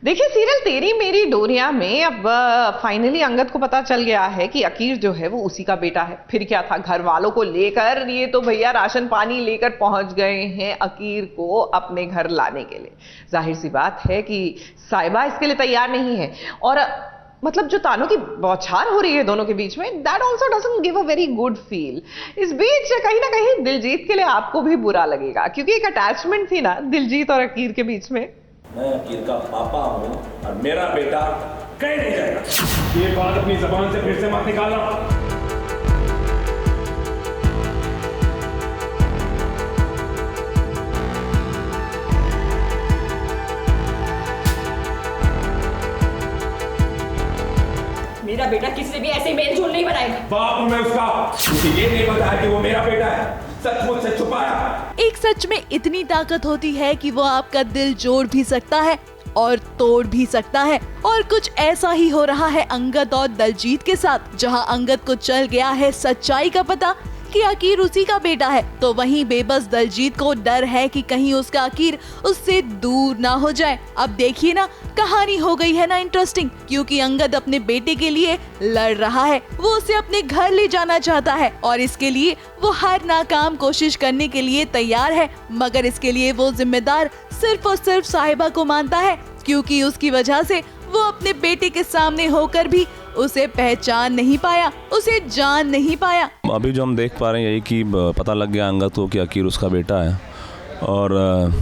देखिए सीरियल तेरी मेरी डोरिया में अब फाइनली अंगद को पता चल गया है कि अकीर जो है वो उसी का बेटा है। फिर क्या था, घर वालों को लेकर ये तो भैया राशन पानी लेकर पहुंच गए हैं अकीर को अपने घर लाने के लिए। जाहिर सी बात है कि साहिबा इसके लिए तैयार नहीं है और मतलब जो तानों की बौछार हो रही है दोनों के बीच में, that also doesn't give a very good feel. इस बीच कहीं ना कहीं दिलजीत के लिए आपको भी बुरा लगेगा क्योंकि एक अटैचमेंट थी ना दिलजीत और अकीर के बीच में। मैं अकीर का पापा हूँ और मेरा बेटा कहीं नहीं जाएगा। ये बात अपनी जबान से फिर से मत निकालना। मेरा बेटा किसी भी ऐसे मेल जोल नहीं बनाएगा। बाप हूँ मैं उसका, क्योंकि ये नहीं बताया कि वो मेरा बेटा है, सच मुझसे छुपाया। एक सच में इतनी ताकत होती है कि वो आपका दिल जोड़ भी सकता है और तोड़ भी सकता है। और कुछ ऐसा ही हो रहा है अंगद और दिलजीत के साथ, जहां अंगद को चल गया है सच्चाई का पता कि अकीर उसी का बेटा है, तो वहीं बेबस दिलजीत को डर है कि कहीं उसका अकीर उससे दूर ना हो जाए। अब देखिए ना, कहानी हो गई है ना इंटरेस्टिंग, क्योंकि अंगद अपने बेटे के लिए लड़ रहा है। वो उसे अपने घर ले जाना चाहता है और इसके लिए वो हर नाकाम कोशिश करने के लिए तैयार है, मगर इसके लिए वो जिम्मेदार सिर्फ और सिर्फ साहिबा को मानता है, क्योंकि उसकी वजह से वो अपने बेटे के सामने होकर भी उसे पहचान नहीं पाया, उसे जान नहीं पाया। अभी जो हम देख पा रहे हैं यही कि पता लग गया अंगद को कि अकीर उसका बेटा है और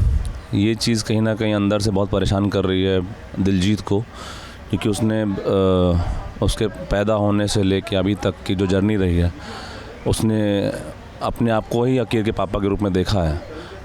ये चीज़ कहीं ना कहीं अंदर से बहुत परेशान कर रही है दिलजीत को, क्योंकि उसने उसके पैदा होने से लेके अभी तक की जो जर्नी रही है उसने अपने आप को ही अकीर के पापा के रूप में देखा है,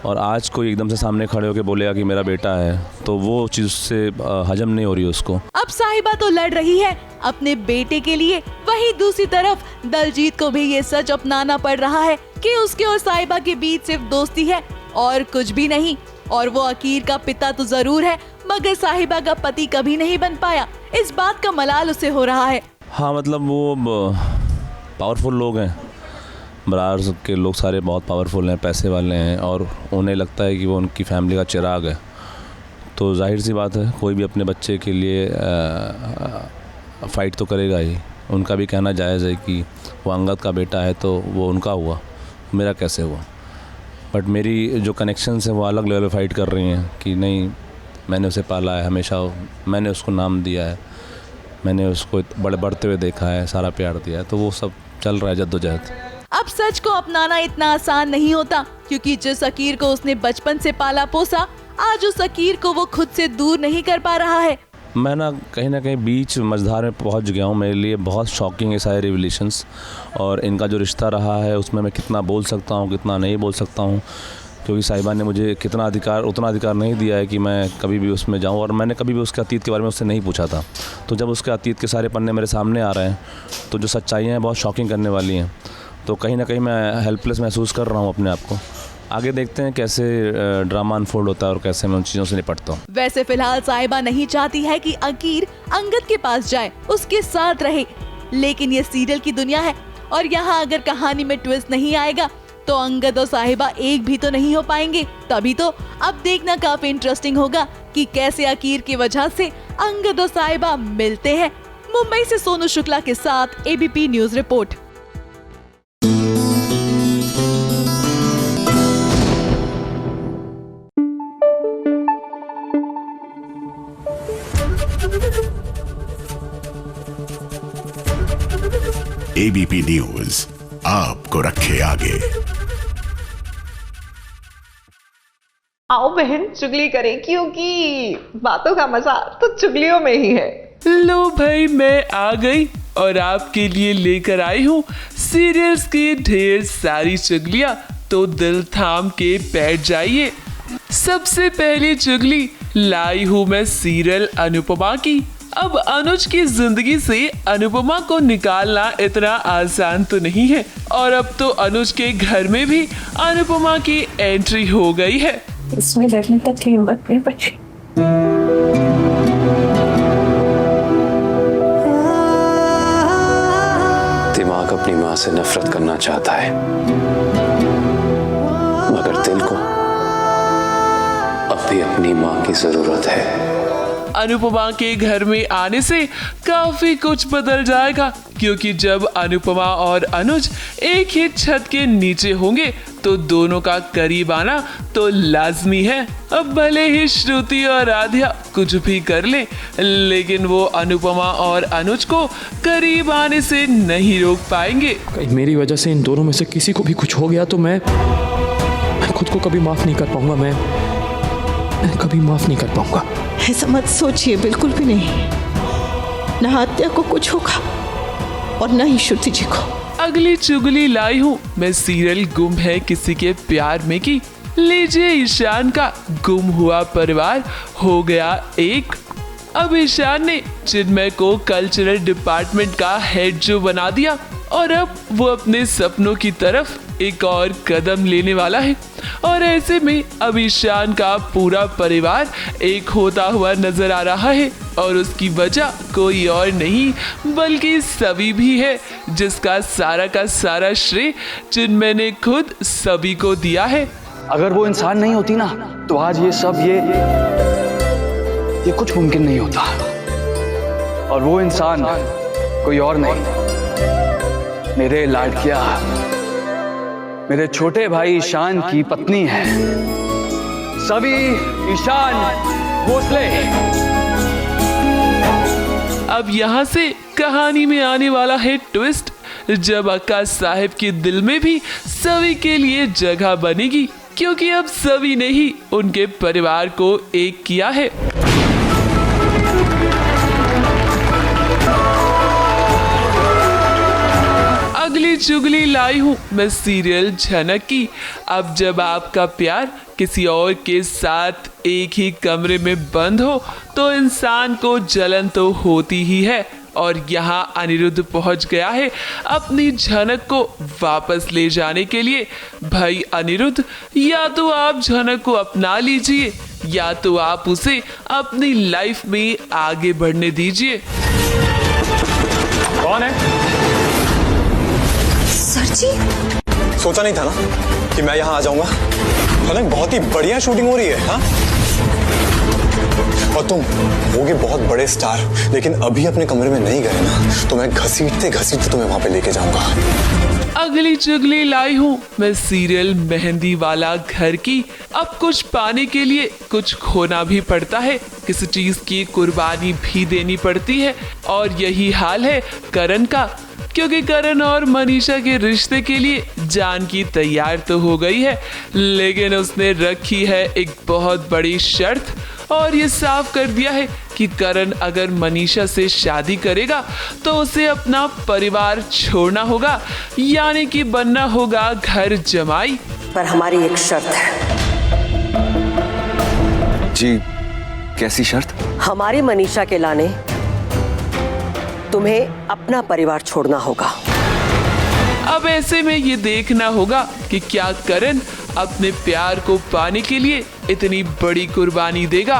और आज कोई एकदम से सामने खड़े होकर बोलेगा कि मेरा बेटा है तो वो चीज़ से हजम नहीं हो रही है उसको। अब साहिबा तो लड़ रही है अपने बेटे के लिए, वहीं दूसरी तरफ दिलजीत को भी ये सच अपनाना पड़ रहा है कि उसके और साहिबा के बीच सिर्फ दोस्ती है और कुछ भी नहीं, और वो अकीर का पिता तो जरूर है मगर साहिबा का पति कभी नहीं बन पाया। इस बात का मलाल उसे हो रहा है। हाँ, मतलब वो पावरफुल लोग हैं, बरार के लोग सारे बहुत पावरफुल हैं, पैसे वाले हैं, और उन्हें लगता है कि वो उनकी फैमिली का चिराग है। तो जाहिर सी बात है कोई भी अपने बच्चे के लिए फ़ाइट तो करेगा ही। उनका भी कहना जायज़ है कि वो अंगद का बेटा है तो वो उनका हुआ, मेरा कैसे हुआ। बट मेरी जो कनेक्शंस हैं वो अलग लेवल पे फ़ाइट कर रही हैं कि नहीं, मैंने उसे पाला है, हमेशा मैंने उसको नाम दिया है, मैंने उसको बढ़ते हुए देखा है, सारा प्यार दिया है, तो वो सब चल रहा है जद्दोजहद। अब सच को अपनाना इतना आसान नहीं होता, क्योंकि जिस अकीर को उसने बचपन से पाला पोसा, आज उस अकीर को वो खुद से दूर नहीं कर पा रहा है। मैं ना कहीं बीच मझधार में पहुंच गया हूं। मेरे लिए बहुत शॉकिंग है सारे रिवलेशंस, और इनका जो रिश्ता रहा है उसमें मैं कितना बोल सकता हूं, कितना नहीं बोल सकता हूं, क्योंकि साहिबा ने मुझे उतना अधिकार नहीं दिया है कि मैं कभी भी उसमें जाऊं, और मैंने कभी भी उसके अतीत के बारे में उससे नहीं पूछा था। तो जब उसके अतीत के सारे पन्ने मेरे सामने आ रहे हैं तो जो सच्चाइयाँ हैं बहुत शॉकिंग करने वाली हैं। तो कहीं ना कहीं मैं हेल्पलेस महसूस कर रहा हूँ अपने आप को। आगे देखते हैं कैसे ड्रामा अनफोल्ड होता है और कैसे मैं उन चीज़ों से निपटता हूँ। वैसे फिलहाल साहिबा नहीं चाहती है कि अकीर अंगद के पास जाए, उसके साथ रहे, लेकिन ये सीरियल की दुनिया है और यहाँ अगर कहानी में ट्विस्ट नहीं आएगा तो अंगद और साहिबा एक भी तो नहीं हो पाएंगे। तभी तो अब देखना काफी इंटरेस्टिंग होगा कि कैसे अकीर की वजह से अंगद और साहिबा मिलते हैं। मुंबई से सोनू शुक्ला के साथ ABP news report. ABP news आपको रखे आगे। आओ बहन चुगली करें, क्योंकि बातों का मजा तो चुगलियों में ही है। लो भाई, मैं आ गई और आपके लिए लेकर आई हूँ सीरियल्स की ढेर सारी चुगलियाँ, तो दिल थाम के बैठ जाइए। सबसे पहली चुगली लाई हूँ मैं सीरियल अनुपमा की। अब अनुज की जिंदगी से अनुपमा को निकालना इतना आसान तो नहीं है, और अब तो अनुज के घर में भी अनुपमा की एंट्री हो गई है। इसमें डरने तक की हिम्मत नहीं बची। दिमाग अपनी माँ से नफरत करना चाहता है, मगर दिल को अब भी अपनी माँ की जरूरत है। अब अनुपमा के घर में आने से काफी कुछ बदल जाएगा, क्योंकि जब अनुपमा और अनुज एक ही छत के नीचे होंगे तो दोनों का करीब आना तो लाजमी है। अब भले ही श्रुति और आध्या कुछ भी कर ले, लेकिन वो अनुपमा और अनुज को करीब आने से नहीं रोक पाएंगे। कहीं मेरी वजह से इन दोनों में से किसी को भी कुछ हो गया तो मैं खुद को कभी माफ नहीं कर पाऊंगा। मैं कभी माफ नहीं कर पाऊंगा। ऐसा मत सोचिए, बिल्कुल भी नहीं। ना आत्या को कुछ होगा और ना ही श्रुति जी को। अगली चुगली लाई हूँ मैं सीरियल गुम है किसी के प्यार में की। लीजिए, ईशान का गुम हुआ परिवार हो गया एक। अब ईशान ने चिन्मय को कल्चरल डिपार्टमेंट का हेड जो बना दिया और अब वो अपने सपनों की तरफ एक और कदम लेने वाला है। और ऐसे में अब ईशान का पूरा परिवार एक होता हुआ नजर आ रहा है और उसकी वजह कोई और नहीं बल्कि सभी भी है, जिसका सारा का सारा श्रेय चिन्मय ने खुद सभी को दिया है। अगर वो इंसान नहीं होती ना तो आज ये सब ये कुछ मुमकिन नहीं होता। और वो इंसान कोई और नहीं, मेरे लाडकिया, मेरे छोटे भाई ईशान की पत्नी है। सभी ईशान भोसले। अब यहाँ से कहानी में आने वाला है ट्विस्ट, जब अक्का साहिब के दिल में भी सभी के लिए जगह बनेगी, क्योंकि अब सभी ने ही उनके परिवार को एक किया है। अगली चुगली लाई हूँ मैं सीरियल झनक की। अब जब आपका प्यार किसी और के साथ एक ही कमरे में बंद हो तो इंसान को जलन तो होती ही है। और यहाँ अनिरुद्ध पहुँच गया है अपनी झनक को वापस ले जाने के लिए। भाई अनिरुद्ध, या तो आप झनक को अपना लीजिए या तो आप उसे अपनी लाइफ में आगे बढ़ने दीजिए। कौन है? सर जी, सोचा नहीं था ना कि मैं यहाँ आ जाऊंगा। हालांकि बहुत ही बढ़िया शूटिंग हो रही है। हाँ, और तुम होगे बहुत बड़े स्टार, लेकिन अभी अपने कमरे में नहीं गए ना तो मैं घसीटते घसीटते तुम्हें वहां पे लेके जाऊंगा। अगली चुगली लाई हूँ मैं सीरियल मेहंदी वाला घर की। अब कुछ पाने के लिए कुछ खोना भी पड़ता है, किसी चीज की कुर्बानी भी देनी पड़ती है। और यही हाल है करण का, क्योंकि करण और मनीषा के रिश्ते के लिए जानकी तैयार तो हो गई है, लेकिन उसने रखी है एक बहुत बड़ी शर्त और ये साफ कर दिया है कि करण अगर मनीषा से शादी करेगा तो उसे अपना परिवार छोड़ना होगा, यानी कि बनना होगा घर जमाई। पर हमारी एक शर्त है। जी, कैसी शर्त? हमारी मनीषा के लाने तुम्हें अपना परिवार छोड़ना होगा। अब ऐसे में ये देखना होगा कि क्या करण अपने प्यार को पाने के लिए इतनी बड़ी कुर्बानी देगा।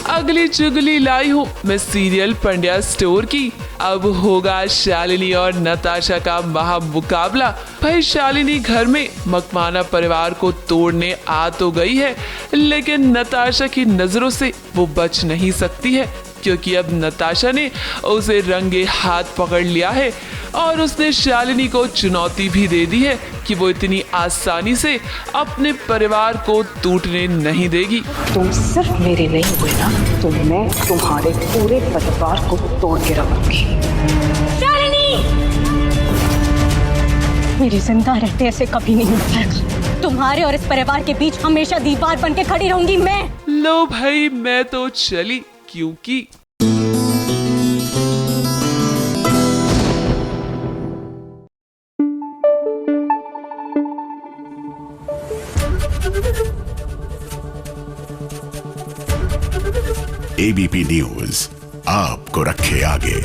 अगली चुगली लाई हूँ मैं सीरियल पंड्या स्टोर की। अब होगा शालिनी और नताशा का महामुकाबला। भाई शालिनी घर में मकवाना परिवार को तोड़ने आ तो गई है, लेकिन नताशा की नजरों से वो बच नहीं सकती है, क्योंकि अब नताशा ने उसे रंगे हाथ पकड़ लिया है और उसने शालिनी को चुनौती भी दे दी है कि वो इतनी आसानी से अपने परिवार को टूटने नहीं देगी। तुम सिर्फ मेरे नहीं हुए ना, तो मैं तुम्हारे पूरे परिवार को तोड़ के रखूंगी। शालिनी! मेरी जिंदा रहते ऐसे कभी नहीं हो पाएगा। तुम्हारे और इस परिवार के बीच हमेशा दीवार बन के खड़ी रहूंगी मैं। लो भाई, मैं तो चली, क्योंकि एबीपी न्यूज आपको रखे आगे।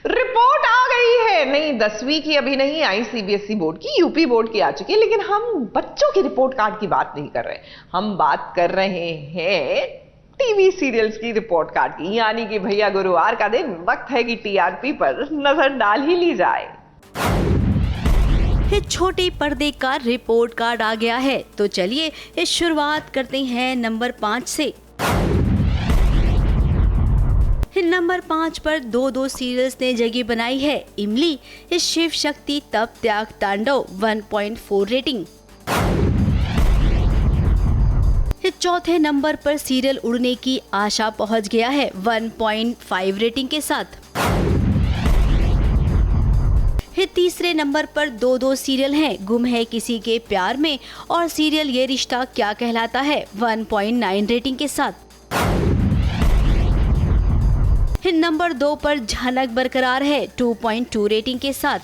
रिपोर्ट आ गई है, नहीं 10वीं की अभी नहीं आई, सीबीएसई बोर्ड की, यूपी बोर्ड की आ चुकी है, लेकिन हम बच्चों की रिपोर्ट कार्ड की बात नहीं कर रहे। हम बात कर रहे हैं टीवी सीरियल्स की रिपोर्ट कार्ड की, यानी कि भैया गुरुवार का दिन वक्त है कि टीआरपी पर नजर डाल ही ली जाए। ये छोटे पर्दे का रिपोर्ट कार्ड आ गया है, तो चलिए इस शुरुआत करते हैं नंबर 5 से। नंबर 5 पर दो सीरियल्स ने जगह बनाई है। इमली, इस शिव शक्ति तप त्याग तांडव 1.4 रेटिंग। चौथे नंबर पर सीरियल उड़ने की आशा पहुंच गया है 1.5 रेटिंग के साथ। तीसरे नंबर पर दो सीरियल हैं। गुम है किसी के प्यार में और सीरियल ये रिश्ता क्या कहलाता है 1.9 रेटिंग के साथ। नंबर 2 पर झनक बरकरार है 2.2 रेटिंग के साथ।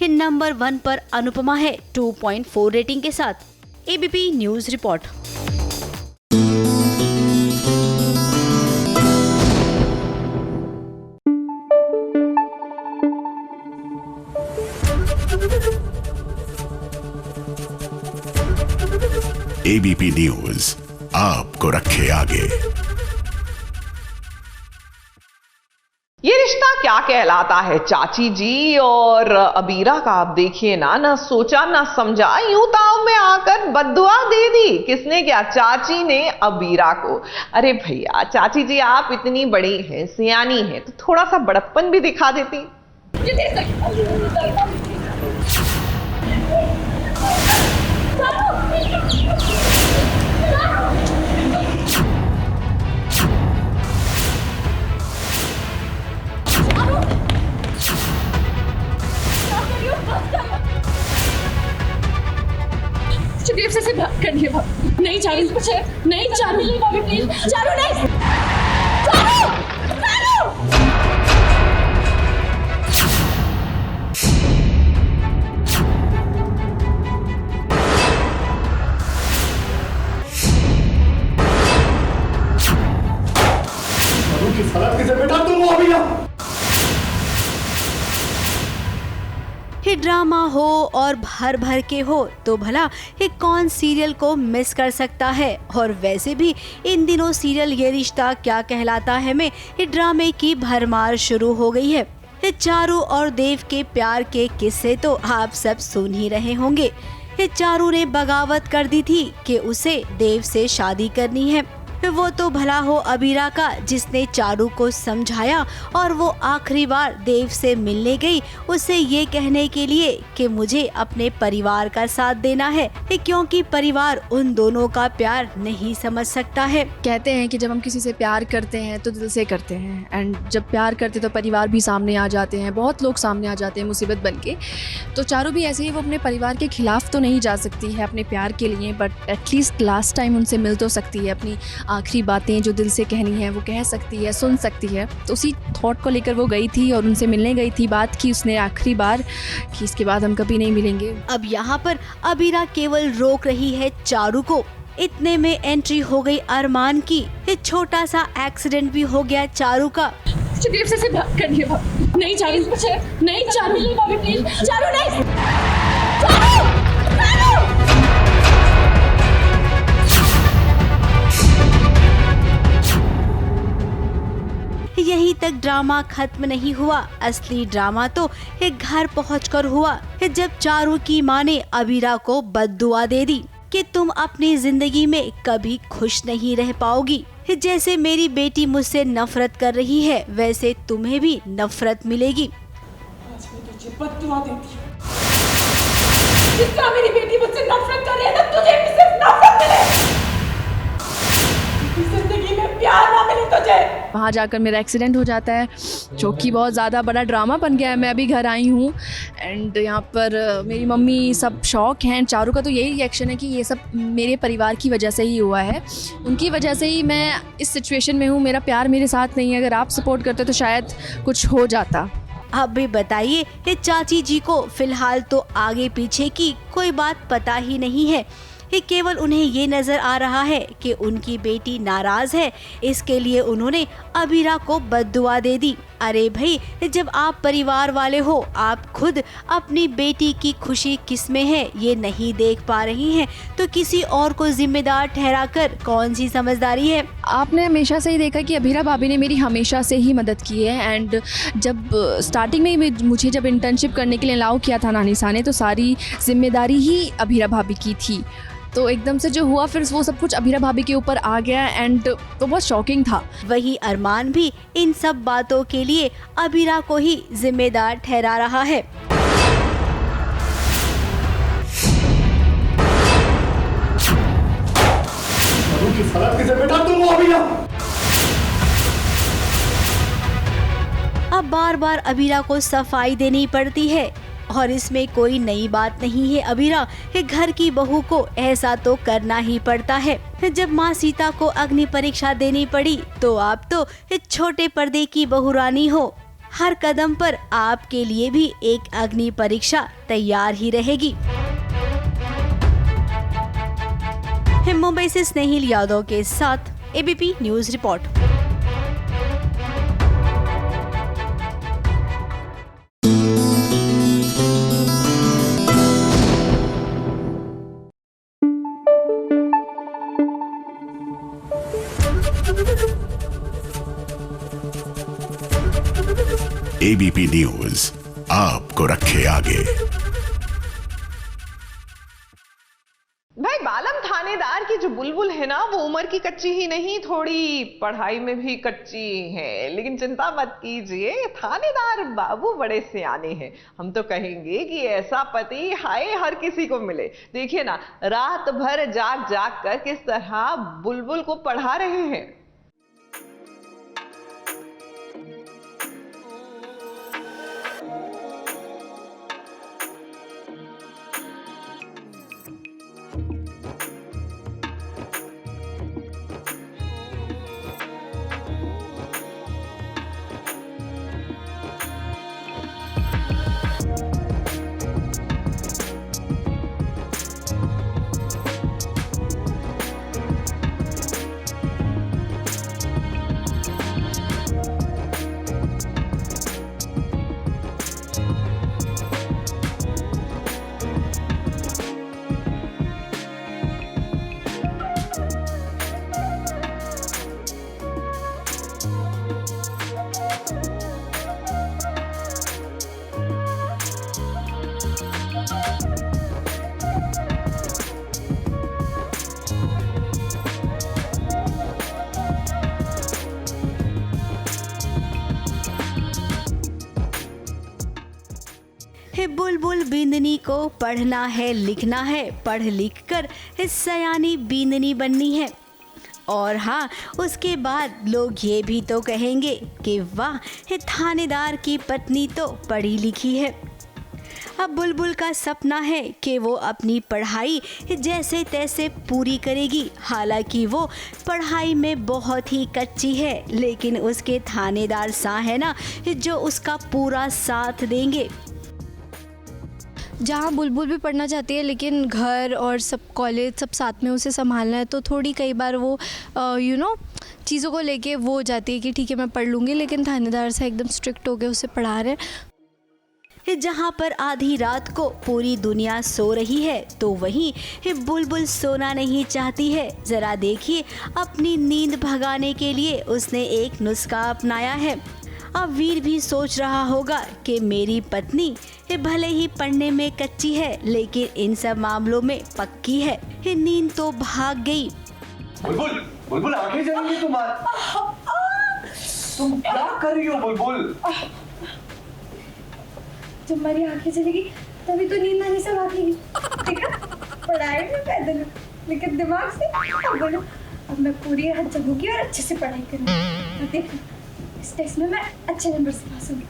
नंबर 1 पर अनुपमा है 2.4 रेटिंग के साथ। ABP news report. ABP news आपको रखे आगे। ये रिश्ता क्या कहलाता है चाची जी और अबीरा का आप देखिए ना सोचा ना समझा, यूं ताव में आकर बद्दुआ दे दी। किसने क्या? चाची ने अबीरा को। अरे भैया चाची जी आप इतनी बड़ी हैं, सियानी हैं, तो थोड़ा सा बड़प्पन भी दिखा देती। देव से बात करनी है भाभी। नहीं चारू, नहीं चारू, भाभी प्लीज, चारू नहीं, चारू, चारू। किस हालत के बेटा तुम हो अभी? ये ड्रामा हो और भर भर के हो तो भला ये कौन सीरियल को मिस कर सकता है। और वैसे भी इन दिनों सीरियल ये रिश्ता क्या कहलाता है में ये ड्रामे की भरमार शुरू हो गई है। ये चारू और देव के प्यार के किस्से तो आप सब सुन ही रहे होंगे। ये चारू ने बगावत कर दी थी कि उसे देव से शादी करनी है। वो तो भला हो अबीरा का, जिसने चारू को समझाया और वो आखिरी बार देव से मिलने गई उसे ये कहने के लिए कि मुझे अपने परिवार का साथ देना है, क्योंकि परिवार उन दोनों का प्यार नहीं समझ सकता है। कहते हैं कि जब हम किसी से प्यार करते हैं तो दिल से करते हैं, एंड जब प्यार करते तो परिवार भी सामने आ जाते हैं, बहुत लोग सामने आ जाते हैं मुसीबत बन के। तो चारू भी ऐसे ही, वो अपने परिवार के खिलाफ तो नहीं जा सकती है अपने प्यार के लिए, बट एटलीस्ट लास्ट टाइम उनसे मिल तो सकती है, अपनी आखिरी बातें जो दिल से कहनी है वो कह सकती है, सुन सकती है। तो उसी थॉट को लेकर वो गई थी और उनसे मिलने गई थी, बात की उसने आखिरी बार कि इसके बाद हम कभी नहीं मिलेंगे। अब यहाँ पर अबीरा केवल रोक रही है चारू को। इतने में एंट्री हो गई अरमान की। एक छोटा सा एक्सीडेंट भी हो गया चारू का। देव से बात करनी है भाभी। नहीं चारू, नहीं चारू, भाभी प्लीज, चारू नहीं, चारू, चारू। यहीं तक ड्रामा खत्म नहीं हुआ। असली ड्रामा तो एक घर पहुंचकर हुआ, जब चारू की मां ने अबीरा को बद्दुआ दे दी कि तुम अपनी जिंदगी में कभी खुश नहीं रह पाओगी। जैसे मेरी बेटी मुझसे नफरत कर रही है वैसे तुम्हें भी नफरत मिलेगी। आज मैं तुझे बद्दुआ देती हूँ। जितना मेरी बेटी मुझसे नफरत कर रही है ना, तुझे भी सिर्फ नफरत मिले। जिंदगी में प्यार ना मिले तुझे। वहाँ जाकर मेरा एक्सीडेंट हो जाता है, जो कि बहुत ज़्यादा बड़ा ड्रामा बन गया है। मैं अभी घर आई हूँ एंड यहाँ पर मेरी मम्मी सब शौक हैं। चारू का तो यही रिएक्शन है कि ये सब मेरे परिवार की वजह से ही हुआ है, उनकी वजह से ही मैं इस सिचुएशन में हूँ। मेरा प्यार मेरे साथ नहीं है, अगर आप सपोर्ट करते तो शायद कुछ हो जाता। अब भी बताइए, ये चाची जी को फिलहाल तो आगे पीछे की कोई बात पता ही नहीं है। केवल उन्हें ये नजर आ रहा है कि उनकी बेटी नाराज है, इसके लिए उन्होंने अबीरा को बद्दुआ दे दी। अरे भाई, जब आप परिवार वाले हो, आप खुद अपनी बेटी की खुशी किसमें है ये नहीं देख पा रही हैं, तो किसी और को जिम्मेदार ठहराकर कौन सी समझदारी है। आपने हमेशा से ही देखा कि अबीरा भाभी ने मेरी हमेशा से ही मदद की है। एंड जब स्टार्टिंग में ही मुझे जब इंटर्नशिप करने के लिए अलाउ किया था नानीसा ने, तो सारी जिम्मेदारी ही अबीरा भाभी की थी। तो एकदम से जो हुआ फिर वो सब कुछ अबीरा भाभी के ऊपर आ गया एंड तो बहुत शॉकिंग था। वही अरमान भी इन सब बातों के लिए अबीरा को ही जिम्मेदार ठहरा रहा है। अब बार बार अबीरा को सफाई देनी पड़ती है और इसमें कोई नई बात नहीं है। अबीरा घर की बहू को ऐसा तो करना ही पड़ता है। जब माँ सीता को अग्नि परीक्षा देनी पड़ी तो आप तो छोटे पर्दे की बहुरानी हो। हर कदम पर आपके लिए भी एक अग्नि परीक्षा तैयार ही रहेगी। मुंबई से स्नेहिल यादव के साथ ABP news report. ABP news आपको रखे आगे। भाई, बालम थानेदार की जो बुलबुल है ना, वो उम्र की कच्ची ही नहीं, थोड़ी पढ़ाई में भी कच्ची है। लेकिन चिंता मत कीजिए, थानेदार बाबू बड़े सियाने हैं। हम तो कहेंगे कि ऐसा पति हाय हर किसी को मिले। देखिए ना, रात भर जाग जाग कर किस तरह बुलबुल को पढ़ा रहे हैं। बुलबुल बींदनी को पढ़ना है, लिखना है, पढ़ लिख कर सयानी बींदनी बननी है। और हाँ, उसके बाद लोग ये भी तो कहेंगे कि वाह, थानेदार की पत्नी तो पढ़ी लिखी है। अब बुलबुल का सपना है कि वो अपनी पढ़ाई जैसे तैसे पूरी करेगी। हालांकि वो पढ़ाई में बहुत ही कच्ची है, लेकिन उसके थानेदार सा है ना, जो उसका पूरा साथ देंगे। जहाँ बुलबुल भी पढ़ना चाहती है, लेकिन घर और सब कॉलेज सब साथ में उसे संभालना है, तो थोड़ी कई बार वो चीज़ों को लेके वो हो जाती है कि ठीक है मैं पढ़ लूँगी, लेकिन थानेदार से एकदम स्ट्रिक्ट हो के उसे पढ़ा रहे हैं। जहाँ पर आधी रात को पूरी दुनिया सो रही है, तो वहीं बुलबुल सोना नहीं चाहती है। जरा देखिए, अपनी नींद भगाने के लिए उसने एक नुस्खा अपनाया है। अब वीर भी सोच रहा होगा कि मेरी पत्नी भले ही पढ़ने में कच्ची है, लेकिन इन सब मामलों में पक्की है। नींद तो भाग गई। बुलबुल, बुलबुल आंखें जलेंगी तुम्हारी। तुम क्या कर रही हो बुलबुल? तुम्हारी आंखें चलेगी तभी तो नींद आने से भागेगी। देखा, पढ़ाई में पैदल, लेकिन दिमाग से बोलो। अब मैं पूरी रात जगूंगी और अच्छे से पढ़ाई करूंगी। देखो, इस टेस्ट में मैं अच्छे नंबर से पास होंगी।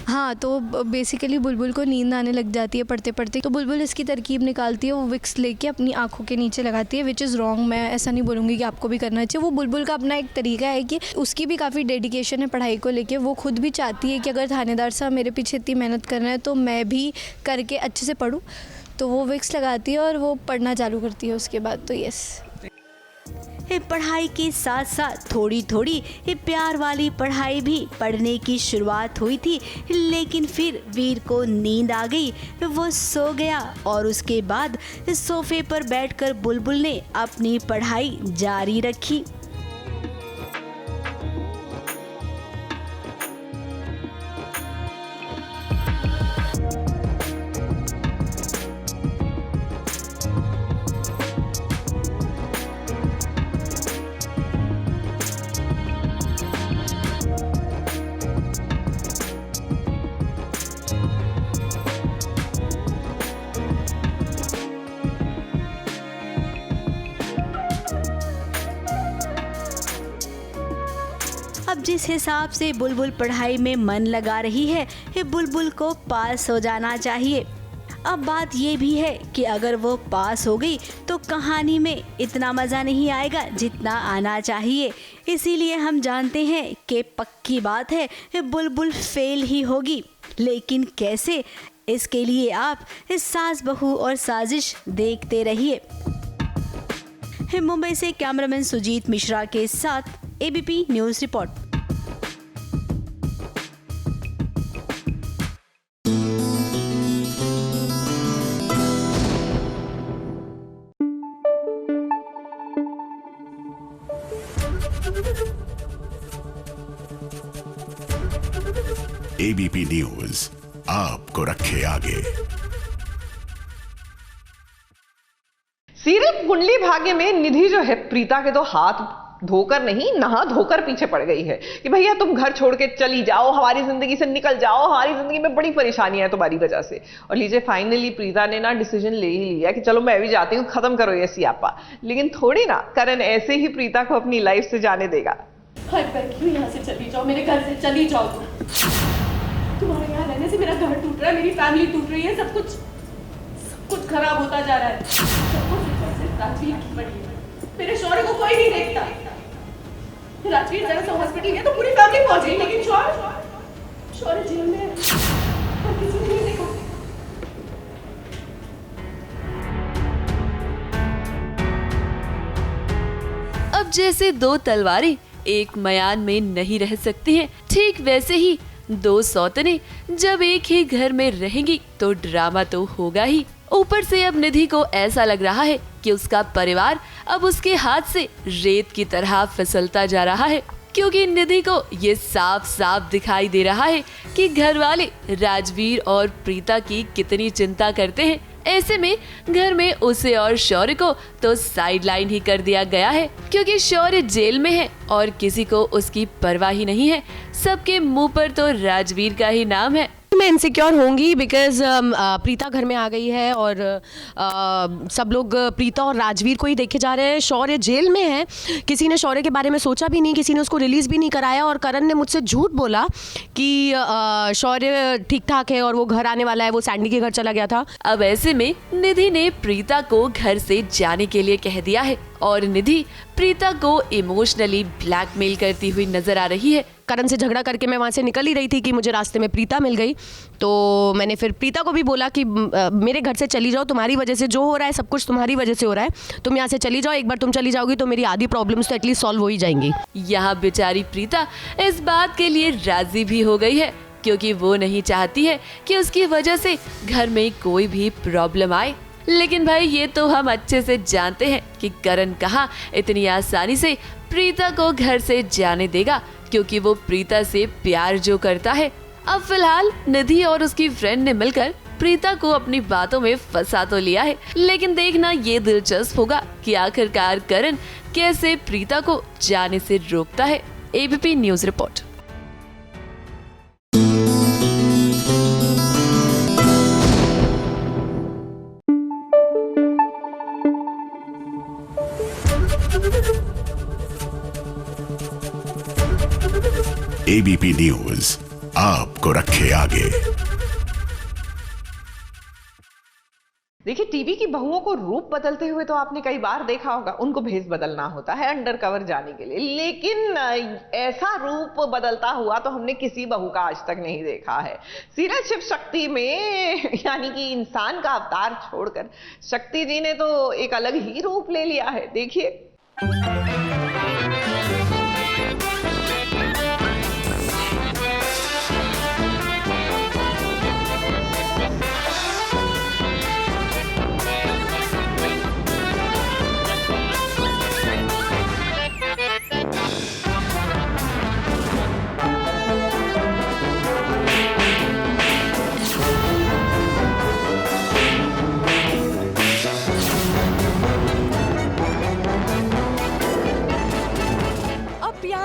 हाँ, तो बेसिकली बुलबुल को नींद आने लग जाती है पढ़ते पढ़ते। तो बुलबुल इसकी तरकीब निकालती है, वो विक्स लेके अपनी आंखों के नीचे लगाती है, विच इज़ रॉन्ग। मैं ऐसा नहीं बोलूँगी कि आपको भी करना चाहिए। वो बुलबुल का अपना एक तरीका है कि उसकी भी काफ़ी डेडिकेशन है पढ़ाई को लेके। वो खुद भी चाहती है कि अगर थानेदार साहब मेरे पीछे इतनी मेहनत कर रहे हैं तो मैं भी करके अच्छे से पढूँ। तो वो विक्स लगाती है और वो पढ़ना चालू करती है उसके बाद। तो यस, पढ़ाई के साथ साथ थोड़ी थोड़ी प्यार वाली पढ़ाई भी पढ़ने की शुरुआत हुई थी, लेकिन फिर वीर को नींद आ गई, वो सो गया और उसके बाद सोफे पर बैठकर बुलबुल ने अपनी पढ़ाई जारी रखी। अब जिस हिसाब से बुलबुल पढ़ाई में मन लगा रही है, बुलबुल को पास हो जाना चाहिए। अब बात ये भी है कि अगर वो पास हो गई तो कहानी में इतना मज़ा नहीं आएगा जितना आना चाहिए। इसीलिए हम जानते हैं कि पक्की बात है बुलबुल फेल ही होगी। लेकिन कैसे, इसके लिए आप इस सास बहू और साजिश देखते रहिए। मुंबई से कैमरामैन सुजीत मिश्रा के साथ ABP news report. ABP news आपको रखे आगे। सीरियल कुंडली भाग्य में निधि जो है प्रीता के तो हाथ धोकर नहीं, नहा धोकर पीछे पड़ गई है कि भैया तुम घर छोड़ के चली जाओ, हमारी जिंदगी से निकल जाओ, हमारी जिंदगी में बड़ी परेशानियां है तुम्हारी वजह से। और लीजिए फाइनली प्रीता ने ना डिसीजन ले ही लिया कि चलो मैं भी जाती हूँ, खत्म करो ये सियापा। लेकिन थोड़ी ना करण ऐसे ही प्रीता को अपनी लाइफ से जाने देगा। यहाँ से चली जाओ, मेरे घर से चली जाओ। तुम्हारे यहाँ रहने से मेरा घर टूट रहा है, मेरी फैमिली टूट रही है, सब कुछ खराब होता जा रहा है। राजवीर की पड़ी है, मेरे शौर्य को कोई नहीं देखता। राजवीर जरा सा हॉस्पिटल गया तो पूरी फैमिली पहुंच गई, लेकिन शौर्य जेल में है, किसी ने नहीं देखा। अब जैसे दो तलवारें एक मयान में नहीं रह सकती हैं, ठीक वैसे ही दो सौतने जब एक ही घर में रहेंगी तो ड्रामा तो होगा ही। ऊपर से अब निधि को ऐसा लग रहा है कि उसका परिवार अब उसके हाथ से रेत की तरह फिसलता जा रहा है, क्योंकि निधि को ये साफ साफ दिखाई दे रहा है कि घर वाले राजवीर और प्रीता की कितनी चिंता करते हैं। ऐसे में घर में उसे और शौर्य को तो साइडलाइन ही कर दिया गया है, क्योंकि शौर्य जेल में है और किसी को उसकी परवाह ही नहीं है। सबके मुंह पर तो राजवीर का ही नाम है। मैं इनसिक्योर होंगी बिकॉज प्रीता घर में आ गई है और सब लोग प्रीता और राजवीर को ही देखे जा रहे हैं। शौर्य जेल में है, किसी ने शौर्य के बारे में सोचा भी नहीं, किसी ने उसको रिलीज भी नहीं कराया और करण ने मुझसे झूठ बोला कि शौर्य ठीक ठाक है और वो घर आने वाला है, वो सैंडी के घर चला गया था। अब ऐसे में निधि ने प्रीता को घर से जाने के लिए कह दिया है और निधि प्रीता को इमोशनली ब्लैकमेल करती हुई नजर आ रही है। करण से झगड़ा करके मैं वहाँ से निकल ही रही थी कि मुझे रास्ते में प्रीता मिल गई, तो मैंने फिर प्रीता को भी बोला कि मेरे घर से चली जाओ, तुम्हारी वजह से जो हो रहा है सब कुछ तुम्हारी वजह से हो रहा है, तुम यहाँ से चली जाओ। एक बार तुम चली जाओगी तो मेरी आधी प्रॉब्लम्स तो एटलीस्ट सॉल्व हो ही जाएंगी। यहाँ बेचारी प्रीता इस बात के लिए राजी भी हो गई है, क्योंकि वो नहीं चाहती है कि उसकी वजह से घर में कोई भी प्रॉब्लम आए। लेकिन भाई ये तो हम अच्छे से जानते हैं कि करण कहाँ इतनी आसानी से प्रीता को घर से जाने देगा, क्योंकि वो प्रीता से प्यार जो करता है। अब फिलहाल निधि और उसकी फ्रेंड ने मिलकर प्रीता को अपनी बातों में फंसा तो लिया है, लेकिन देखना ये दिलचस्प होगा कि आखिरकार करण कैसे प्रीता को जाने से रोकता है। ABP news report. ABP news आपको रखे आगे। देखिए टीवी की बहुओं को रूप बदलते हुए तो आपने कई बार देखा होगा, उनको भेष बदलना होता है अंडर कवर जाने के लिए, लेकिन ऐसा रूप बदलता हुआ तो हमने किसी बहू का आज तक नहीं देखा है। सीरियल शिव शक्ति में यानी कि इंसान का अवतार छोड़कर शक्ति जी ने तो एक अलग ही रूप ले लिया है। देखिए।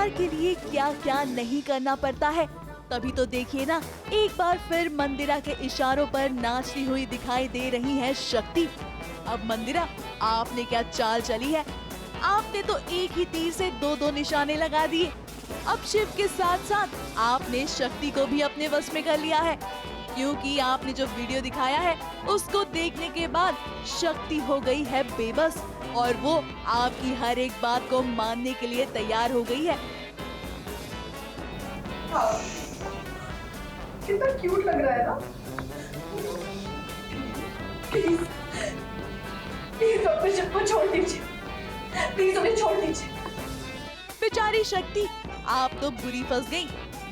के लिए क्या क्या नहीं करना पड़ता है। तभी तो देखिए ना, एक बार फिर मंदिरा के इशारों पर नाचती हुई दिखाई दे रही है शक्ति। अब मंदिरा, आपने क्या चाल चली है, आपने तो एक ही तीर से दो निशाने लगा दिए। अब शिव के साथ साथ आपने शक्ति को भी अपने वश में कर लिया है, क्योंकि आपने जो वीडियो दिखाया है उसको देखने के बाद शक्ति हो गई है बेबस और वो आपकी हर एक बात को मानने के लिए तैयार हो गई है। कितना क्यूट लग रहा है ना। प्लीज प्लीज अपने शिव को छोड़ दीजिए, प्लीज उन्हें छोड़ दीजिए। बेचारी शक्ति, आप तो बुरी फंस गई।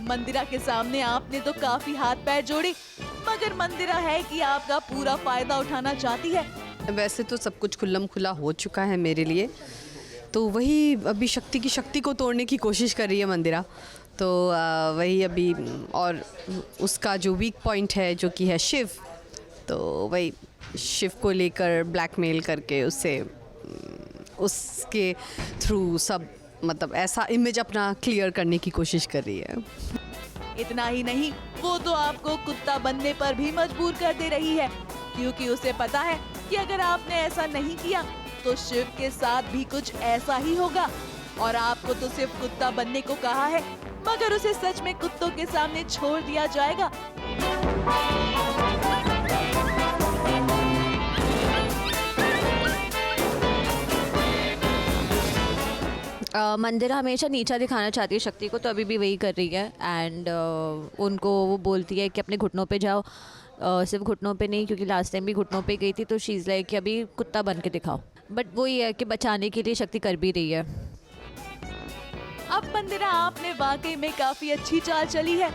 मंदिरा के सामने आपने तो काफी हाथ पैर जोड़े, मगर मंदिरा है कि आपका पूरा फायदा उठाना चाहती है। वैसे तो सब कुछ खुल्लम खुला हो चुका है मेरे लिए, तो वही अभी शक्ति की शक्ति को तोड़ने की कोशिश कर रही है मंदिरा। तो वही अभी, और उसका जो वीक पॉइंट है जो कि है शिव, तो वही शिव को लेकर ब्लैकमेल करके उसके थ्रू सब मतलब ऐसा इमेज अपना क्लियर करने की कोशिश कर रही है। इतना ही नहीं, वो तो आपको कुत्ता बनने पर भी मजबूर कर दे रही है, क्योंकि उसे पता है कि अगर आपने ऐसा नहीं किया तो शिव के साथ भी कुछ ऐसा ही होगा। और आपको तो सिर्फ कुत्ता बनने को कहा है, मगर उसे सच में कुत्तों के सामने छोड़ दिया जाएगा। मंदिरा हमेशा नीचा दिखाना चाहती है शक्ति को, तो अभी भी वही कर रही है। एंड उनको वो बोलती है कि अपने घुटनों पे जाओ, सिर्फ घुटनों पे नहीं, क्योंकि लास्ट टाइम भी घुटनों पे गई थी, तो शीज़ लाइक कि अभी कुत्ता बन के दिखाओ। बट वो ये है कि बचाने के लिए शक्ति कर भी रही है। अब मंदिरा, आपने वाकई में काफी अच्छी चाल चली है,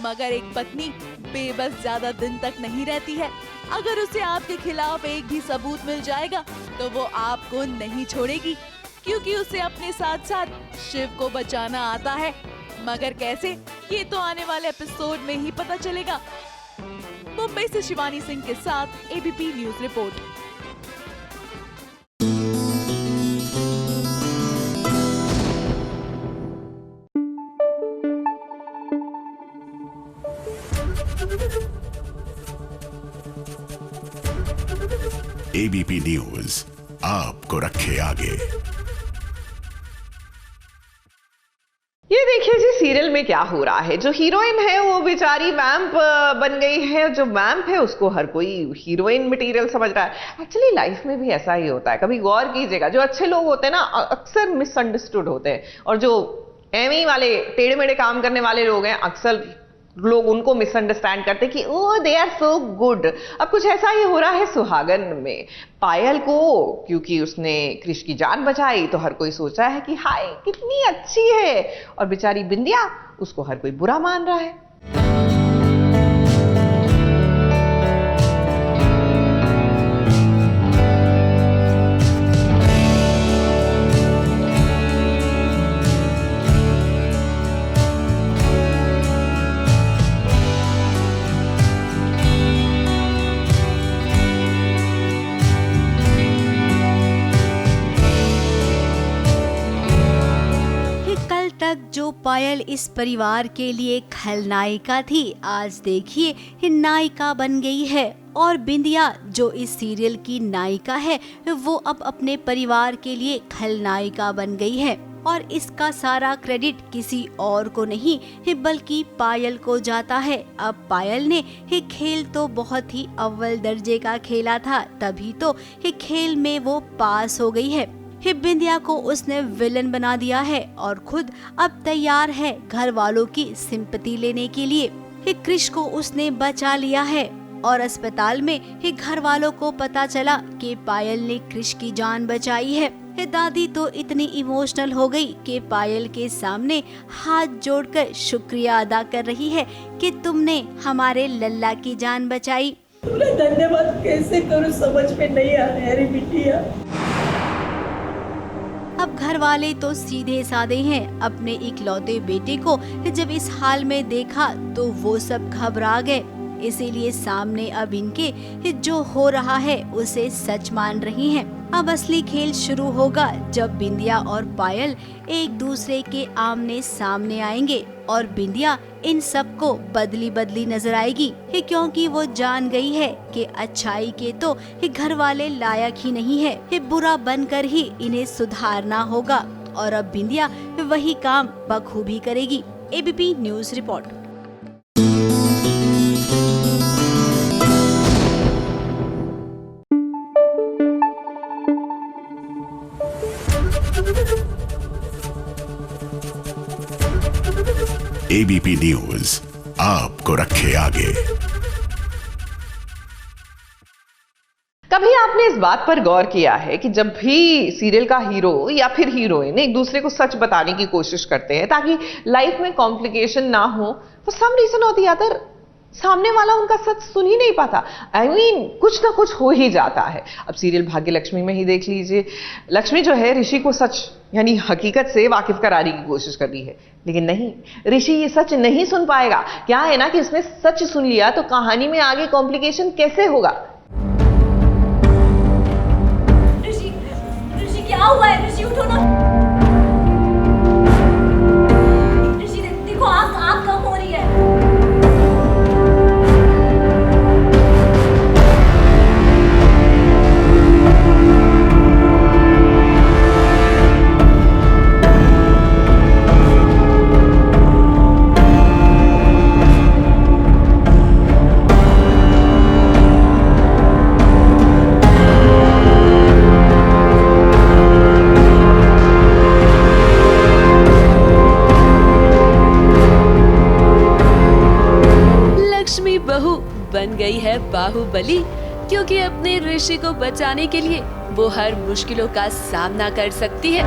मगर एक पत्नी बेबस ज्यादा दिन तक नहीं रहती है। अगर उसे आपके खिलाफ एक भी सबूत मिल जाएगा तो वो आपको नहीं छोड़ेगी, क्योंकि उसे अपने साथ साथ शिव को बचाना आता है। मगर कैसे, ये तो आने वाले एपिसोड में ही पता चलेगा। मुंबई से शिवानी सिंह के साथ ABP news report. ABP news आपको रखे आगे। ये देखिए जी, सीरियल में क्या हो रहा है। जो हीरोइन है वो बेचारी वैम्प बन गई है, जो वैम्प है उसको हर कोई हीरोइन मटेरियल समझ रहा है। एक्चुअली लाइफ में भी ऐसा ही होता है, कभी गौर कीजिएगा। जो अच्छे लोग होते हैं ना, अक्सर मिसअंडरस्टूड होते हैं, और जो एवं वाले टेढ़े मेढ़े काम करने वाले लोग हैं, अक्सर लोग उनको मिसअंडरस्टैंड करते कि ओ दे आर सो गुड। अब कुछ ऐसा ही हो रहा है सुहागन में। पायल को, क्योंकि उसने क्रिश की जान बचाई, तो हर कोई सोचा है कि हाय कितनी अच्छी है, और बेचारी बिंदिया, उसको हर कोई बुरा मान रहा है। जो पायल इस परिवार के लिए खलनायिका थी, आज देखिए नायिका बन गई है। और बिंदिया, जो इस सीरियल की नायिका है, वो अब अपने परिवार के लिए खलनायिका बन गई है। और इसका सारा क्रेडिट किसी और को नहीं बल्कि पायल को जाता है। अब पायल ने ये खेल तो बहुत ही अव्वल दर्जे का खेला था, तभी तो ये खेल में वो पास हो गई है। बिंदिया को उसने विलन बना दिया है और खुद अब तैयार है घर वालों की सिंपैथी लेने के लिए। क्रिश को उसने बचा लिया है और अस्पताल में घर वालों को पता चला कि पायल ने क्रिश की जान बचाई है। दादी तो इतनी इमोशनल हो गई कि पायल के सामने हाथ जोड़कर शुक्रिया अदा कर रही है कि तुमने हमारे लल्ला की जान बचाई। धन्यवाद कैसे करूं समझ में नहीं आ रहा है बिटिया। अब घर वाले तो सीधे साधे हैं। अपने इकलौते बेटे को जब इस हाल में देखा तो वो सब घबरा गए। इसीलिए सामने अब इनके जो हो रहा है उसे सच मान रही हैं। अब असली खेल शुरू होगा जब बिंदिया और पायल एक दूसरे के आमने सामने आएंगे और बिंदिया इन सबको बदली बदली नजर आएगी, क्योंकि वो जान गई है कि अच्छाई के तो घर वाले लायक ही नहीं है, बुरा बनकर ही इन्हें सुधारना होगा और अब बिंदिया वही काम बखूबी करेगी। ABP news report. ABP news आपको रखे आगे। कभी आपने इस बात पर गौर किया है कि जब भी सीरियल का हीरो या फिर हीरोइन एक दूसरे को सच बताने की कोशिश करते हैं ताकि लाइफ में कॉम्प्लिकेशन ना हो, फॉर सम रीजन और द अदर सामने वाला उनका सच सुन ही नहीं पाता। I mean, कुछ ना कुछ हो ही जाता है। अब सीरियल भाग्य लक्ष्मी में ही देख लीजिए, लक्ष्मी जो है ऋषि को सच यानी हकीकत से वाकिफ कराने की कोशिश कर रही है, लेकिन नहीं, ऋषि ये सच नहीं सुन पाएगा। क्या है ना कि उसने सच सुन लिया तो कहानी में आगे कॉम्प्लिकेशन कैसे होगा। ऋषि क्या हुआ है? ऋषि उठो ना। ऋषि देखो आँख कम हो रही है। बहू बन गई है बाहुबली, क्योंकि अपने ऋषि को बचाने के लिए वो हर मुश्किलों का सामना कर सकती है।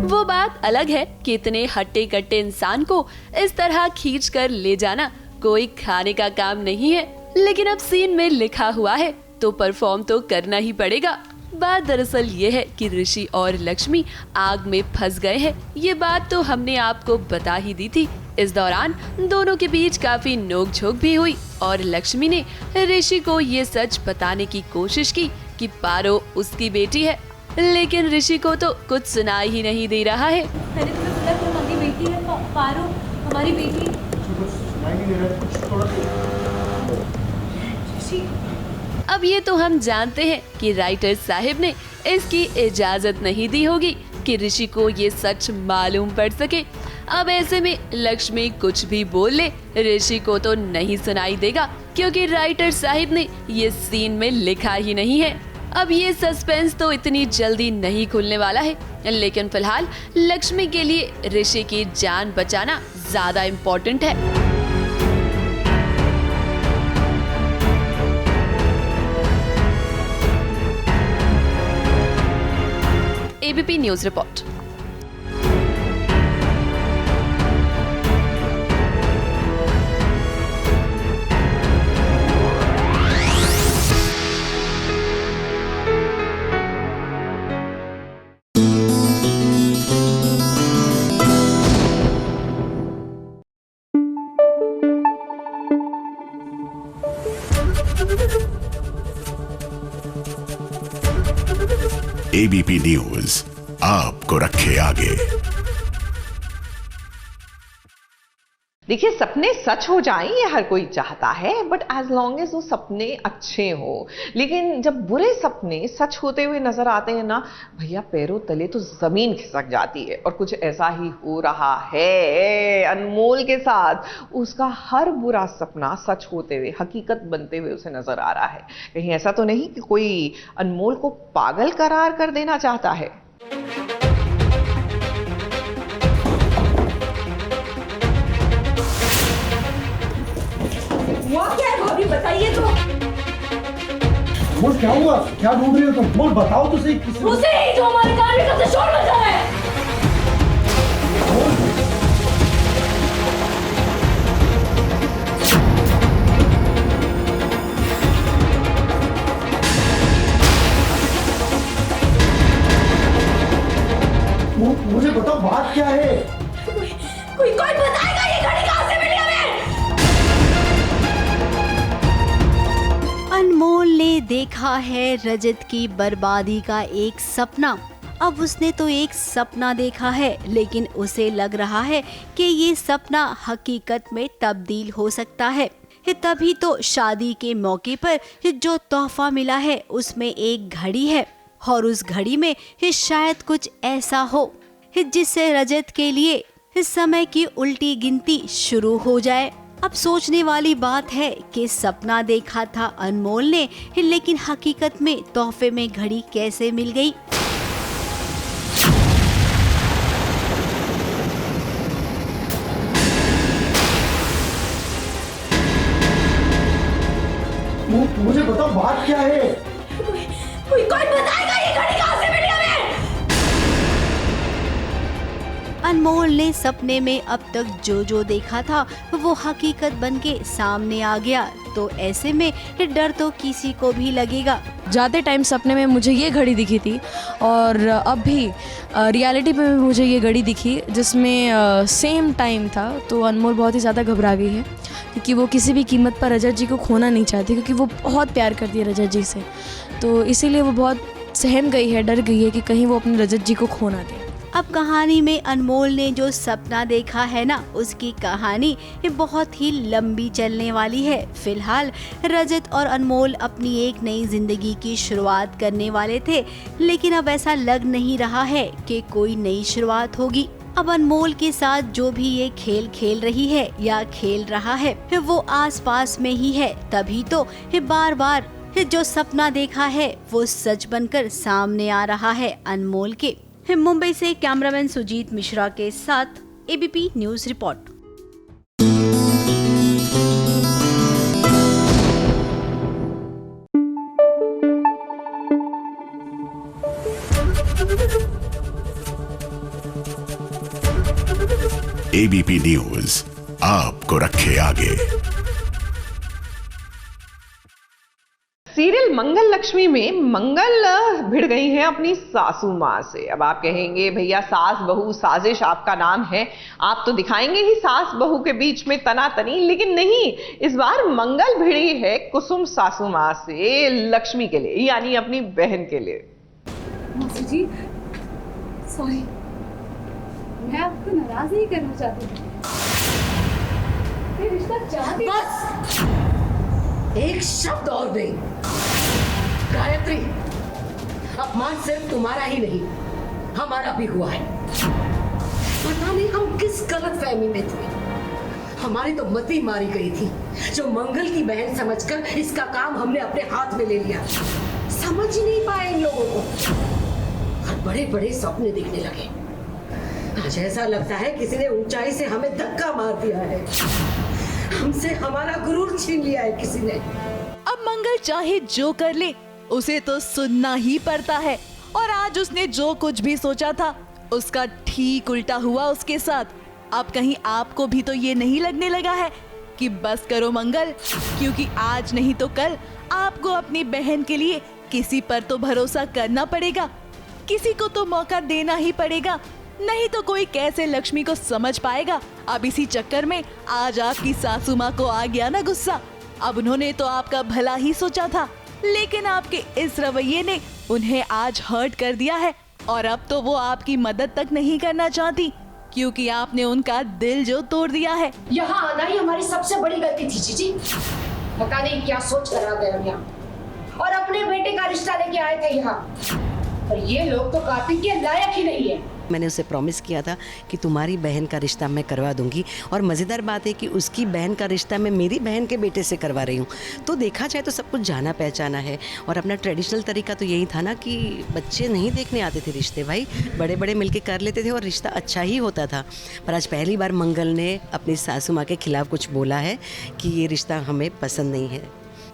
वो बात अलग है कि इतने हट्टे कट्टे इंसान को इस तरह खींच कर ले जाना कोई खाने का काम नहीं है, लेकिन अब सीन में लिखा हुआ है तो परफॉर्म तो करना ही पड़ेगा। बात दरअसल ये है कि ऋषि और लक्ष्मी आग में फंस गए हैं। ये बात तो हमने आपको बता ही दी थी। इस दौरान दोनों के बीच काफी नोकझोंक भी हुई और लक्ष्मी ने ऋषि को ये सच बताने की कोशिश की कि पारो उसकी बेटी है, लेकिन ऋषि को तो कुछ सुनाई ही नहीं दे रहा है। मैंने तुम्हें बोला कि हमारी बेटी है, पारो हमारी बेटी। अब ये तो हम जानते हैं कि राइटर साहिब ने इसकी इजाजत नहीं दी होगी कि ऋषि को ये सच मालूम पड़ सके। अब ऐसे में लक्ष्मी कुछ भी बोल ले, ऋषि को तो नहीं सुनाई देगा, क्योंकि राइटर साहिब ने ये सीन में लिखा ही नहीं है। अब ये सस्पेंस तो इतनी जल्दी नहीं खुलने वाला है, लेकिन फिलहाल लक्ष्मी के लिए ऋषि की जान बचाना ज्यादा इम्पोर्टेंट है। ABP news report. ABP news आपको रखे आगे। देखिए, सपने सच हो जाएं ये हर कोई चाहता है, बट एज लॉन्ग एज वो सपने अच्छे हो। लेकिन जब बुरे सपने सच होते हुए नजर आते हैं ना भैया, पैरों तले तो जमीन खिसक जाती है। और कुछ ऐसा ही हो रहा है अनमोल के साथ। उसका हर बुरा सपना सच होते हुए, हकीकत बनते हुए उसे नजर आ रहा है। कहीं ऐसा तो नहीं कि कोई अनमोल को पागल करार कर देना चाहता है? हुआ क्या है भाभी, बताइए तो। बोल क्या हुआ, क्या ढूंढ रही हो तुम? बोल बताओ तो सही। उसे ही जो हमारे कान में सबसे शोर मचा है। मुझे बताओ बात क्या है? कोई बताएगा ये घड़ी कहां से मिली हमें? अनमोल ने देखा है रजत की बर्बादी का एक सपना। अब उसने तो एक सपना देखा है, लेकिन उसे लग रहा है कि ये सपना हकीकत में तब्दील हो सकता है। तभी तो शादी के मौके पर जो तोहफा मिला है उसमें एक घड़ी है, और उस घड़ी में शायद कुछ ऐसा हो जिससे रजत के लिए समय की उल्टी गिनती शुरू हो जाए। अब सोचने वाली बात है कि सपना देखा था अनमोल ने, लेकिन हकीकत में तोहफे में घड़ी कैसे मिल गई? मुझे बताओ बात क्या है? कोई बताएगा ये घड़ी कहां से मिली हमें? अनमोल ने सपने में अब तक जो देखा था वो हकीकत बनके सामने आ गया, तो ऐसे में डर तो किसी को भी लगेगा। जाते टाइम सपने में मुझे ये घड़ी दिखी थी, और अब भी रियलिटी पे मुझे ये घड़ी दिखी जिसमें सेम टाइम था। तो अनमोल बहुत ही ज़्यादा घबरा गई है, क्योंकि वो किसी भी कीमत पर रजत जी को खोना नहीं चाहती, क्योंकि वो बहुत प्यार करती है रजत जी से। तो इसीलिए वो बहुत सहम गई है, डर गई है कि कहीं वो अपने रजत जी को खो ना दे। अब कहानी में अनमोल ने जो सपना देखा है ना, उसकी कहानी बहुत ही लंबी चलने वाली है। फिलहाल रजत और अनमोल अपनी एक नई जिंदगी की शुरुआत करने वाले थे, लेकिन अब ऐसा लग नहीं रहा है कि कोई नई शुरुआत होगी। अब अनमोल के साथ जो भी ये खेल खेल रही है या खेल रहा है वो आसपास में ही है, तभी तो बार बार जो सपना देखा है वो सच बनकर सामने आ रहा है अनमोल के। मुंबई से कैमरामैन सुजीत मिश्रा के साथ ABP news report. ABP news आपको रखे आगे। सीरियल मंगल लक्ष्मी में मंगल भिड़ गई हैं अपनी सासू माँ से। अब आप कहेंगे भैया सास बहू साजिश आपका नाम है, आप तो दिखाएंगे ही सास बहू के बीच में तनातनी, लेकिन नहीं, इस बार मंगल भिड़ी है कुसुम सासू माँ से लक्ष्मी के लिए, यानी अपनी बहन के लिए। मौसी जी सॉरी, मैं आपको नाराज नहीं करना चाहती, मैं रिश्ता चाहती। बस एक शब्द और नहीं। गायत्री, अपमान सिर्फ तुम्हारा ही नहीं हमारा भी हुआ है। पता नहीं हम किस गलतफहमी में थे, हमारी तो मती मारी गई थी जो मंगल की बहन समझकर इसका काम हमने अपने हाथ में ले लिया। समझ ही नहीं पाए इन लोगों को और बड़े बड़े सपने देखने लगे। आज ऐसा लगता है किसी ने ऊंचाई से हमें धक्का मार दिया है, हमसे हमारा गुरूर छीन लिया है किसी ने। अब मंगल चाहे जो कर ले उसे तो सुनना ही पड़ता है, और आज उसने जो कुछ भी सोचा था उसका ठीक उल्टा हुआ उसके साथ। अब कहीं आपको भी तो ये नहीं लगने लगा है कि बस करो मंगल, क्योंकि आज नहीं तो कल आपको अपनी बहन के लिए किसी पर तो भरोसा करना पड़ेगा, किसी को तो मौका देना ही पड़ेगा, नहीं तो कोई कैसे लक्ष्मी को समझ पाएगा। अब इसी चक्कर में आज आपकी सासू माँ को आ गया ना गुस्सा। अब उन्होंने तो आपका भला ही सोचा था, लेकिन आपके इस रवैये ने उन्हें आज हर्ट कर दिया है और अब तो वो आपकी मदद तक नहीं करना चाहती, क्योंकि आपने उनका दिल जो तोड़ दिया है। यहाँ आना ही हमारी सबसे बड़ी गलती थी जीजी। पता नहीं क्या सोच कर आ गए हम यहाँ और अपने बेटे का रिश्ता लेके आए थे यहाँ, और ये लोग तो कार्तिक के लायक ही नहीं है। मैंने उसे प्रॉमिस किया था कि तुम्हारी बहन का रिश्ता मैं करवा दूंगी, और मज़ेदार बात है कि उसकी बहन का रिश्ता मैं मेरी बहन के बेटे से करवा रही हूँ। तो देखा जाए तो सब कुछ जाना पहचाना है, और अपना ट्रेडिशनल तरीका तो यही था ना कि बच्चे नहीं देखने आते थे रिश्ते, भाई बड़े बड़े मिलके कर लेते थे और रिश्ता अच्छा ही होता था। पर आज पहली बार मंगल ने अपनी सासू माँ के खिलाफ कुछ बोला है कि ये रिश्ता हमें पसंद नहीं है।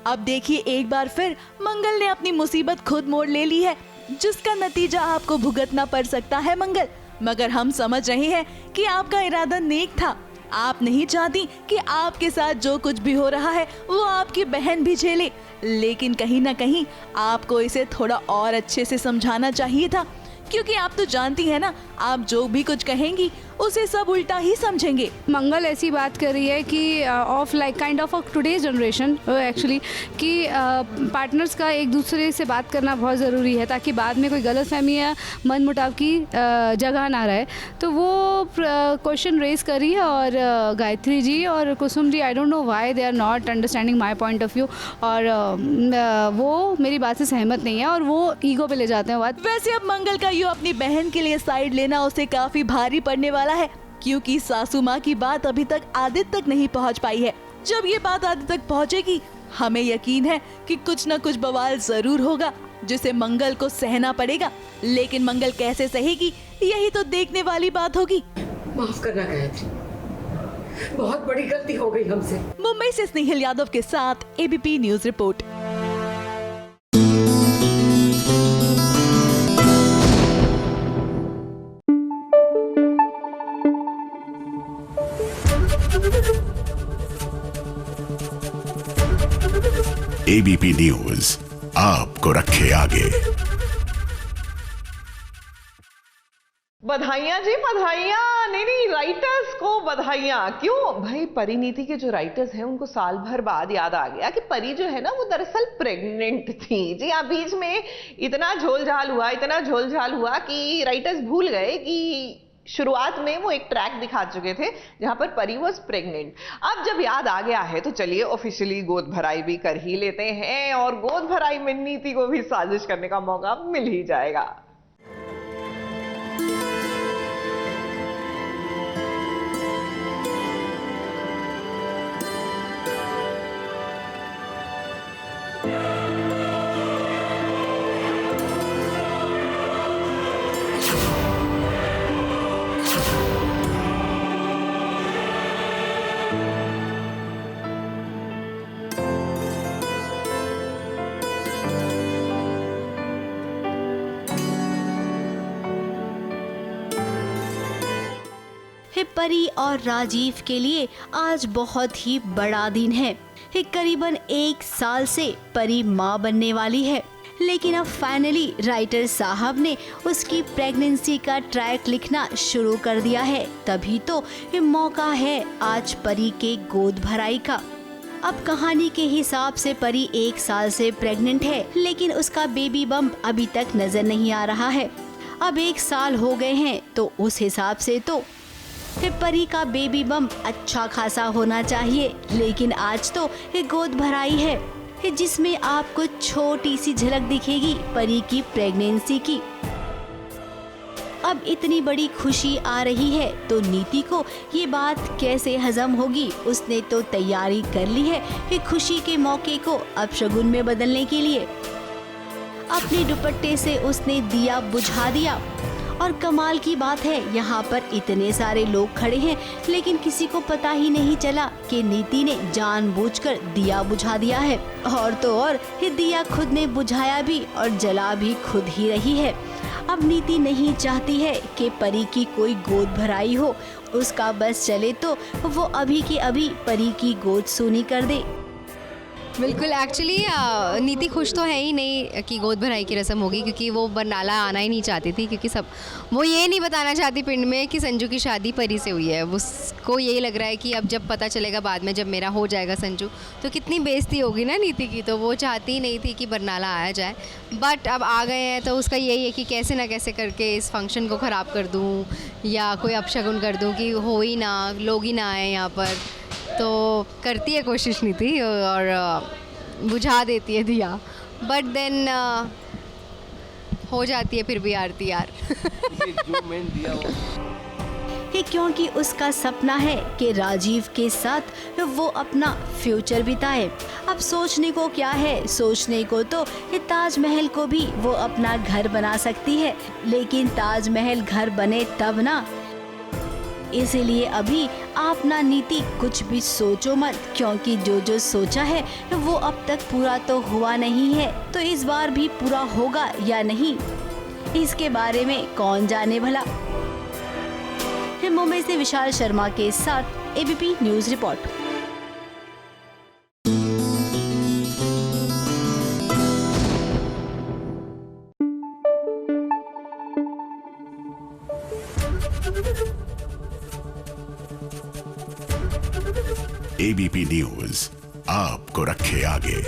अब देखिए, एक बार फिर मंगल ने अपनी मुसीबत खुद मोड़ ले ली है, जिसका नतीजा आपको भुगतना पड़ सकता है मंगल। मगर हम समझ रहे हैं कि आपका इरादा नेक था। आप नहीं चाहती कि आपके साथ जो कुछ भी हो रहा है वो आपकी बहन भी झेले, लेकिन कहीं ना कहीं आपको इसे थोड़ा और अच्छे से समझाना चाहिए था, क्योंकि आप तो जानती हैं ना, आप जो भी कुछ कहेंगी उसे सब उल्टा ही समझेंगे। मंगल ऐसी बात कर रही है कि of like kind of today's generation actually कि पार्टनर्स का एक दूसरे से बात करना बहुत ज़रूरी है, ताकि बाद में कोई गलतफहमी या मन मुटाव की जगह ना रहे। तो वो क्वेश्चन रेज कर रही है, और गायत्री जी और Kusum ji, I don't know why they are not understanding my point of view, और वो मेरी बात से सहमत नहीं है और वो ईगो पे ले जाते हैं बात। वैसे अब मंगल का यूँ अपनी बहन के लिए साइड लेना उसे काफी भारी पड़ने वाला है, क्योंकि सासू माँ की बात अभी तक आदित्य तक नहीं पहुँच पाई है। जब ये बात आदित्य तक पहुँचेगी, हमें यकीन है कि कुछ न कुछ बवाल जरूर होगा, जिसे मंगल को सहना पड़ेगा। लेकिन मंगल कैसे सहेगी, यही तो देखने वाली बात होगी। माफ करना गायत्री, बहुत बड़ी गलती हो गई हमसे। मुंबई से स्नेहिल यादव के साथ ABP news report. ABP news आपको रखे आगे। बधाइयां जी, बधाइयां। नहीं, राइटर्स को बधाइयां। क्यों भाई, परिणीति के जो राइटर्स हैं उनको साल भर बाद याद आ गया कि परी जो है ना वो दरअसल प्रेग्नेंट थी। जी हाँ, बीच में इतना झोलझाल हुआ कि राइटर्स भूल गए कि शुरुआत में वो एक ट्रैक दिखा चुके थे जहां पर परी वॉज प्रेग्नेंट। अब जब याद आ गया है तो चलिए ऑफिशियली गोद भराई भी कर ही लेते हैं, और गोद भराई में नीति को भी साजिश करने का मौका मिल ही जाएगा। परी और राजीव के लिए आज बहुत ही बड़ा दिन है। करीबन 1 साल से परी माँ बनने वाली है, लेकिन अब फाइनली राइटर साहब ने उसकी प्रेगनेंसी का ट्रैक लिखना शुरू कर दिया है। तभी तो ये मौका है आज परी के गोद भराई का। अब कहानी के हिसाब से परी 1 साल से प्रेग्नेंट है, लेकिन उसका बेबी बम्प अभी तक नजर नहीं आ रहा है। अब 1 साल हो गए हैं, तो उस हिसाब से तो परी का बेबी बम्प अच्छा खासा होना चाहिए। लेकिन आज तो ये गोद भराई है, जिसमें आपको छोटी सी झलक दिखेगी परी की प्रेगनेंसी की। अब इतनी बड़ी खुशी आ रही है तो नीति को ये बात कैसे हजम होगी। उसने तो तैयारी कर ली है कि खुशी के मौके को अपशगुन में बदलने के लिए। अपने दुपट्टे से उसने दिया बुझा दिया, और कमाल की बात है यहाँ पर इतने सारे लोग खड़े हैं, लेकिन किसी को पता ही नहीं चला कि नीति ने जानबूझकर दिया बुझा दिया है। और तो और ये दिया खुद ने बुझाया भी और जला भी खुद ही रही है। अब नीति नहीं चाहती है कि परी की कोई गोद भराई हो, उसका बस चले तो वो अभी की अभी परी की गोद सूनी कर दे। बिल्कुल। एक्चुअली नीति खुश तो है ही नहीं कि गोद भराई की रस्म होगी, क्योंकि वो बरनाला आना ही नहीं चाहती थी, क्योंकि सब वो ये नहीं बताना चाहती पिंड में कि संजू की शादी परी से हुई है। उसको यही लग रहा है कि अब जब पता चलेगा बाद में, जब मेरा हो जाएगा संजू, तो कितनी बेइज्जती होगी ना नीति की, तो वो चाहती ही नहीं थी कि बरनाला आया जाए। बट अब आ गए हैं तो उसका यही है कि कैसे ना कैसे करके इस फंक्शन को ख़राब कर दूँ या कोई अपशगुन कर दूँ कि हो ही ना, लोग ही ना आए यहाँ पर। तो करती है कोशिश नीति और बुझा देती है दिया, बट देन हो जाती है फिर भी आरती यार। जो मैंने दिया वो ये क्योंकि उसका सपना है कि राजीव के साथ वो अपना फ्यूचर बिताए। अब सोचने को क्या है, सोचने को तो ये ताजमहल को भी वो अपना घर बना सकती है, लेकिन ताजमहल घर बने तब ना। इसीलिए अभी आप ना नीति कुछ भी सोचो मत, क्योंकि जो जो सोचा है वो अब तक पूरा तो हुआ नहीं है, तो इस बार भी पूरा होगा या नहीं, इसके बारे में कौन जाने भला। मुंबई से विशाल शर्मा के साथ ABP news report. ABP news आपको रखे आगे।